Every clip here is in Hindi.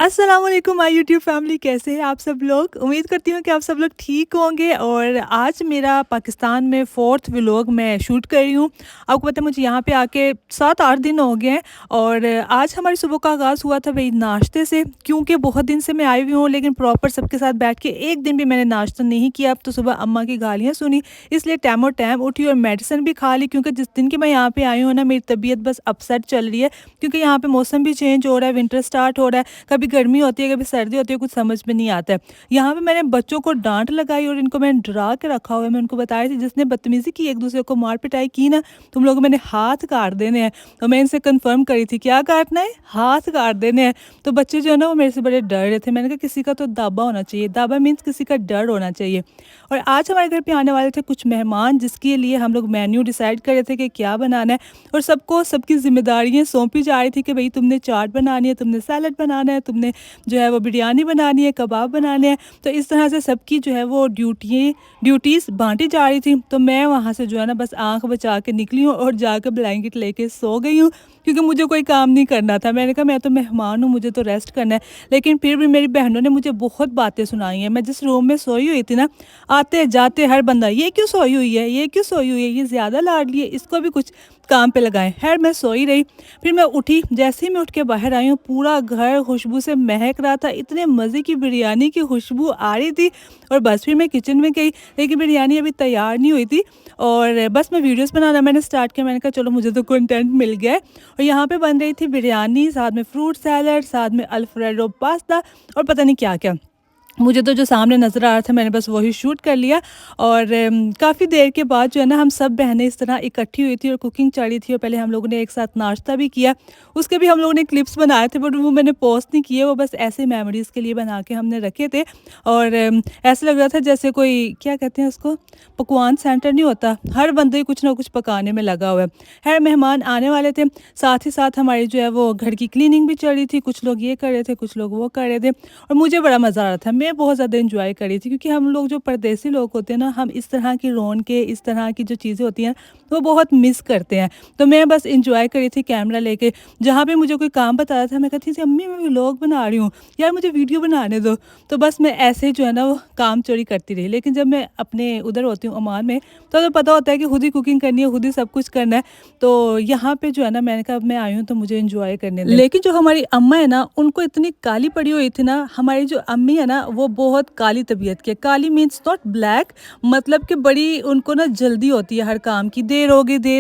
अस्सलाम वालेकुम माय यूट्यूब फैमिली, कैसे हैं आप सब लोग। उम्मीद करती हूँ कि आप सब लोग ठीक होंगे। और आज मेरा पाकिस्तान में 4th व्लॉग मैं शूट कर रही हूँ। आपको पता है मुझे यहाँ पे आके 7-8 दिन हो गए हैं। और आज हमारी सुबह का आगाज़ हुआ था वही नाश्ते से, क्योंकि बहुत दिन से मैं आई हुई हूँ लेकिन प्रॉपर सबके साथ बैठ के एक दिन भी मैंने नाश्ता नहीं किया। अब तो सुबह अम्मा की गालियाँ सुनी, इसलिए टाइमो टाइम उठी और मेडिसिन भी खा ली, क्योंकि जिस दिन की मैं यहाँ पे आई हूँ ना, मेरी तबीयत बस अपसेट चल रही है। क्योंकि यहाँ पे मौसम भी चेंज हो रहा है, विंटर स्टार्ट हो रहा है, कभी गर्मी होती है, कभी सर्दी होती है, कुछ समझ में नहीं आता है। यहाँ पे मैंने बच्चों को डाँट लगाई और इनको मैंने डरा के रखा हुआ है। मैं उनको बताया थी, जिसने बदतमीज़ी की, एक-दूसरे को मार-पिटाई की ना, तुम लोगों को मैंने हाथ काट देने हैं। तो मैं इनसे कन्फर्म करी थी, क्या काटना है? हाथ काट देने हैं। तो बच्चे जो है ना, वो मेरे से बड़े डर रहे थे। मैंने कहा किसी का तो दावा होना चाहिए, दावा मीन्स किसी का डर होना चाहिए। और आज हमारे घर पे आने वाले थे कुछ मेहमान, जिसके लिए हम लोग मेन्यू डिसाइड कर रहे थे कि क्या बनाना है। और सबको सबकी ज़िम्मेदारियाँ सौंपी जा रही थी कि भई तुमने चाट बनानी है, तुमने सैलड बनाना है, तुमने जो है वो बिरयानी बनानी है, कबाब बनाने हैं। तो इस तरह से सबकी जो है वो ड्यूटीज़ बाँटी जा रही थी। तो मैं वहाँ से जो है ना बस आँख बचा के निकली हूँ और जाकर ब्लैंकेट लेके सो गई हूँ, क्योंकि मुझे कोई काम नहीं करना था। मैंने कहा मैं तो मेहमान हूँ, मुझे तो रेस्ट करना है। लेकिन फिर भी मेरी बहनों ने मुझे बहुत बातें सुनाई हैं। मैं जिस रूम में सोई हुई थी ना, आते-जाते हर बंदा, ये क्यों सोई हुई है? ये क्यों सोई हुई है? ये ज़्यादा लाडली है, इसको भी कुछ काम पे लगाएँ। ख़ैर मैं सोई रही। फिर मैं उठी, जैसे ही मैं उठ के बाहर आई हूँ, पूरा घर खुशबू से महक रहा था। इतने मज़े की बिरयानी की खुशबू आ रही थी। और बस फिर मैं किचन में गई, लेकिन बिरयानी अभी तैयार नहीं हुई थी। और बस मैं वीडियोज़ बनाना मैंने स्टार्ट किया। मैंने कहा चलो मुझे तो कंटेंट मिल गया है। और यहाँ पे बन रही थी बिरयानी, साथ में फ्रूट सैलड, साथ में अल्फ्रेडो पास्ता और पता नहीं क्या-क्या। मुझे तो जो सामने नज़र आ रहा था मैंने बस वही शूट कर लिया। और काफ़ी देर के बाद जो है ना, हम सब बहनें इस तरह इकट्ठी हुई थी और कुकिंग चली थी। और पहले हम लोगों ने एक साथ नाश्ता भी किया। उसके भी हम लोगों ने क्लिप्स बनाए थे, बट वो मैंने पोस्ट नहीं किए, वो बस ऐसे मेमोरीज़ के लिए बना के हमने रखे थे। और ऐसा लग रहा था जैसे कोई, क्या कहते हैं उसको, पकवान सेंटर नहीं होता, हर बंदे कुछ ना कुछ पकाने में लगा हुआ है। खैर मेहमान आने वाले थे, साथ ही साथ हमारी जो है वो घर की क्लीनिंग भी चल रही थी। कुछ लोग ये कर रहे थे, कुछ लोग वो कर रहे थे। और मुझे बड़ा मज़ा आ रहा था, मैं बहुत ज़्यादा एंजॉय कर रही थी, क्योंकि हम लोग जो परदेसी लोग होते हैं ना, हम इस तरह की रौनकें, इस तरह की जो चीज़ें होती हैं, वो बहुत मिस करते हैं। तो मैं बस एंजॉय कर रही थी कैमरा लेके। जहाँ पे मुझे कोई काम बता रहा था, मैं कहती थी अम्मी मैं व्लॉग बना रही हूँ, यार मुझे वीडियो बनाने दो। तो बस मैं ऐसे ही जो है ना वो काम चोरी करती रही। लेकिन जब मैं अपने उधर होती हूँ ओमान में, तो पता होता है कि खुद ही कुकिंग करनी है, खुद ही सब कुछ करना है। तो यहाँ पे जो है ना, मैंने कहा अब मैं आई हूँ तो मुझे एंजॉय करने दें। लेकिन जो हमारी अम्मा है ना, उनको इतनी काली पड़ी हुई थी ना। हमारी जो अम्मी है ना, वो बहुत काली तबीयत की है। काली मीन्स नॉट ब्लैक, मतलब कि बड़ी उनको ना जल्दी होती है हर काम की, देर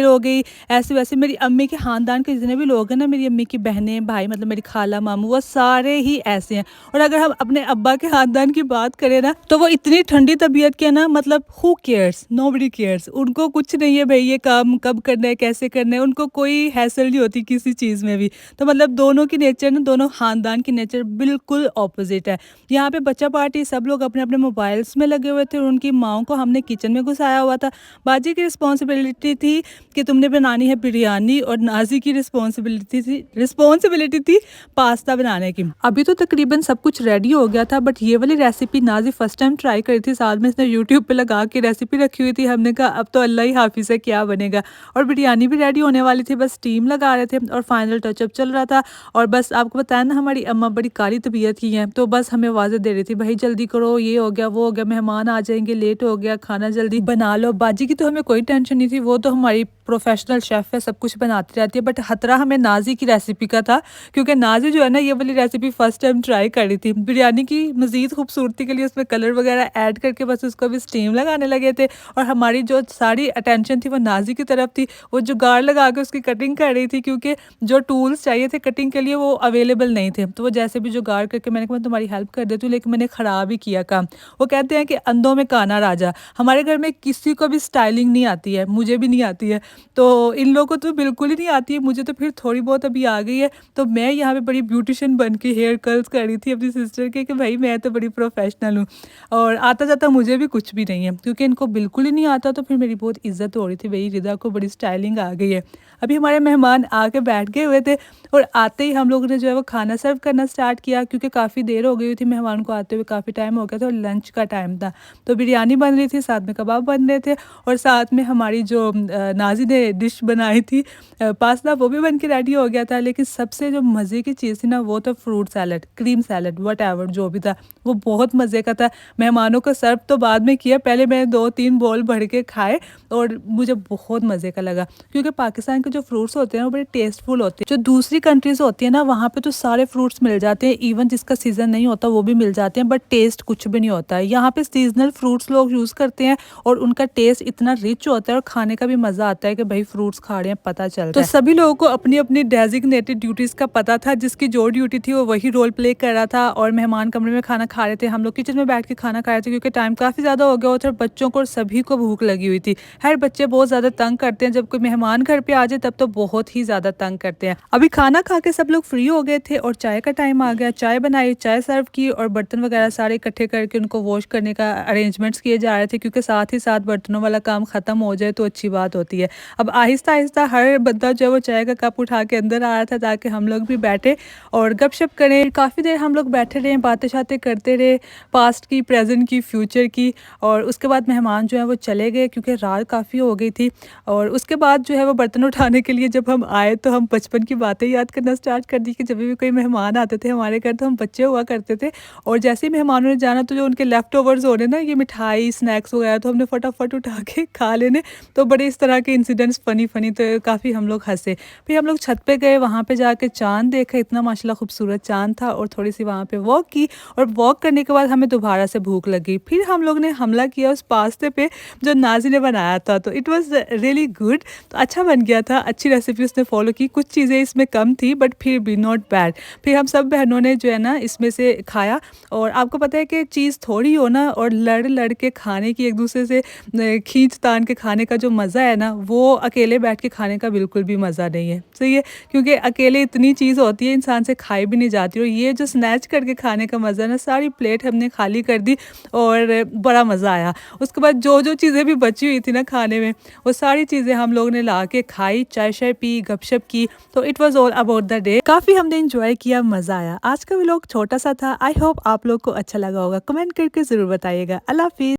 हो गई, ऐसे वैसे। मेरी अम्मी के ख़ानदान के जितने भी लोग हैं ना, मेरी अम्मी की बहनें भाई, मतलब मेरी खाला मामू, वो सारे ही ऐसे हैं। और अगर हम अपने अब्बा के ख़ानदान की बात करें ना, तो वो इतनी ठंडी तबीयत के हैं ना, मतलब हु केयर्स, नोबडी केयर्स। उनको कुछ नहीं है भई, ये काम कब करना है, कैसे करना है, उनको कोई हैसल नहीं होती किसी चीज़ में भी। तो मतलब दोनों की नेचर ना, दोनों ख़ानदान की नेचर बिल्कुल ऑपोज़िट है। यहाँ पे बच्चा पार्टी, सब लोग अपने-अपने मोबाइल्स में लगे हुए थे और उनकी माँओं को हमने किचन में घुसाया हुआ था। बाजी की रिस्पॉन्सिबिलिटी थी कि तुमने बनानी है बिरयानी, और नाज़ी की रिस्पॉन्सिबिलिटी थी पास्ता बनाने की। अभी तो तकरीबन सब कुछ रेडी हो गया था, बट ये वाली recipe Nazi first time try करी थी। साथ में इसने यूट्यूब पे लगा के रेसिपी रखी हुई थी। हमने कहा अब तो अल्लाह ही हाफ़िज़ है, क्या बनेगा। और बिरयानी भी रेडी होने वाली थी, बस स्टीम लगा रहे थे और फाइनल टचअप चल रहा था। और बस आपको बताया ना, हमारी अम्मा बड़ी काली तबीयत की हैं, तो बस हमें आवाज़ें दे रही थी, भाई जल्दी करो, ये हो गया, वो हो गया, मेहमान आ जाएंगे, लेट हो गया, खाना जल्दी बना लो। बाजी की तो हमें कोई टेंशन नहीं थी, वो तो हमारी प्रोफेशनल शेफ़ है, सब कुछ बनाती रहती है। बट खतरा हमें नाज़ी की रेसिपी का था, क्योंकि नाज़ी जो है ना, ये वाली रेसिपी फर्स्ट टाइम ट्राई कर रही थी। बिरयानी की मज़ीद खूबसूरती के लिए उसमें कलर वगैरह ऐड करके बस उसको भी स्टीम लगाने लगे थे। और हमारी जो सारी अटेंशन थी वो नाज़ी की तरफ थी। वो जुगाड़ लगा के उसकी कटिंग कर रही थी, क्योंकि जो टूल्स चाहिए थे कटिंग के लिए वो अवेलेबल नहीं थे। तो वो जैसे भी जुगाड़ करके, मैंने कहा मैं तुम्हारी हेल्प कर देती हूँ, लेकिन मैंने ख़राब ही किया काम। वो कहते हैं कि अंधों में काना राजा। हमारे घर में किसी को भी स्टाइलिंग नहीं आती है, मुझे भी नहीं आती है। तो इन लोगों को तो बिल्कुल ही नहीं आती है, मुझे तो फिर थोड़ी बहुत अभी आ गई है। तो मैं यहाँ पे बड़ी ब्यूटिशियन बन के हेयर कर्ल्स कर रही थी अपनी सिस्टर के, कि भाई मैं तो बड़ी प्रोफेशनल हूँ। और आता जाता मुझे भी कुछ भी नहीं है, क्योंकि इनको बिल्कुल ही नहीं आता। तो फिर मेरी बहुत इज्जत हो रही थी, भाई रिदा को बड़ी स्टाइलिंग आ गई है। अभी हमारे मेहमान आके बैठ गए हुए थे, और आते ही हम लोगों ने जो है वो खाना सर्व करना स्टार्ट किया, क्योंकि काफ़ी देर हो गई हुई थी मेहमान को आते होते हुए काफ़ी टाइम हो गया था और लंच का टाइम था। तो बिरयानी बन रही थी, साथ में कबाब बन रहे थे और साथ में हमारी जो नाज़ी ने डिश बनाई थी पास्ता, वो भी बन के रेडी हो गया था। लेकिन सबसे जो मज़े की चीज़ थी ना, वो तो fruit salad, cream salad, whatever जो भी था, वो बहुत मज़े का था। मेहमानों को सर्व तो बाद में किया, पहले मैंने 2-3 बोल भर के खाए और मुझे बहुत मज़े का लगा। क्योंकि पाकिस्तान के जो फ्रूट्स होते हैं वो बड़े टेस्टफुल होते हैं। जो दूसरी कंट्रीज़ होती है ना, वहाँ पे तो सारे फ्रूट्स मिल जाते हैं, इवन जिसका सीज़न नहीं होता वो भी मिल जाते हैं, बट टेस्ट कुछ भी नहीं होता है। यहाँ पे सीज़नल फ्रूट्स लोग यूज़ करते हैं और उनका टेस्ट इतना रिच होता है और खाने का भी मज़ा आता है कि भाई फ्रूट्स खा रहे हैं, पता चलता है। तो सभी लोगों को अपनी-अपनी डेज़िग्नेटेड ड्यूटीज़ का पता था, जिसकी जो ड्यूटी थी वो वही रोल प्ले कर रहा था और मेहमान कमरे में खाना खा रहे थे। हम लोग किचन में बैठ के खाना खा रहे थे क्योंकि टाइम काफ़ी ज़्यादा हो गया होता है और बच्चों को और सभी को भूख लगी हुई थी। हर बच्चे बहुत ज़्यादा तंग करते हैं, जब कोई मेहमान घर पे आ जाए तब तो बहुत ही ज़्यादा तंग करते हैं। अभी खाना खा के सब लोग फ्री हो गए थे और चाय का टाइम आ गया। चाय बनाई, चाय सर्व की और बर्तन वगैरह सारे इकट्ठे करके उनको वॉश करने का अरेंजमेंट्स किए जा रहे थे, क्योंकि साथ ही साथ बर्तनों वाला काम ख़त्म हो जाए तो अच्छी बात होती है। अब आहिस्ता-आहिस्ता हर बंदा जो है वो चाय का कप उठा के अंदर आ रहा था ताकि हम लोग भी बैठे और गपशप करें। काफ़ी देर हम लोग बैठे रहे, बातें-शातें करते रहे, पास्ट की, प्रेज़ेंट की, फ्यूचर की। और उसके बाद मेहमान जो हैं वो चले गए क्योंकि रात काफ़ी हो गई थी। और उसके बाद जो है वो बर्तन उठाने के लिए जब हम आए तो हम बचपन की बातें याद करना स्टार्ट कर दी कि जब भी कोई मेहमान आते थे हमारे घर तो हम बच्चे हुआ करते थे और जैसे ही मेहमानों ने जाना तो जो उनके लेफ्ट ओवर्स होने ना, ये मिठाई, स्नैक्स वगैरह, तो हमने फटाफट उठा के खा लेने। तो बड़े इस तरह के इंसिडेंट्स फ़नी तो काफ़ी हम लोग हँसे। फिर हम लोग छत पे गए, वहाँ पे जाके चाँद देखा, इतना माशाल्लाह खूबसूरत चाँद था और थोड़ी-सी वहाँ पे वॉक की और वॉक करने के बाद हमें दोबारा से भूख लगी। फिर हम लोग ने हमला किया उस पास्ते पे जो नाज़ी ने बनाया था, तो इट वाज़ रियली गुड। तो अच्छा बन गया था, अच्छी रेसिपी उसने फ़ॉलो की। कुछ चीज़ें इसमें कम थी बट फिर भी नॉट बैड। फिर हम सब बहनों ने जो है ना इसमें से खाया और आपको पता है कि चीज़ थोड़ी हो ना और लड़-लड़ के खाने की, एक-दूसरे से खींच-तान के खाने का जो मज़ा है ना, वो अकेले बैठ के खाने का बिल्कुल भी मज़ा नहीं है। सही है? क्योंकि अकेले इतनी चीज़ होती है, इंसान से खाई भी नहीं जाती और ये जो स्नैच करके खाने का मज़ा है ना, सारी प्लेट हमने खाली कर दी और बड़ा मज़ा आया। उसके बाद जो-जो चीज़ें भी बची हुई थी ना खाने में, वो सारी चीज़ें हम लोग ने ला के खाई, चाय-शाय पी, गपशप की, तो it was all about the day. काफ़ी हमने एन्जॉय किया, मज़ा आया। आज का व्लॉग छोटा-सा था, आई होप आप लोग को अच्छा लगा होगा। कमेंट करके ज़रूर बताइएगा। अल्लाह हाफ़िज़।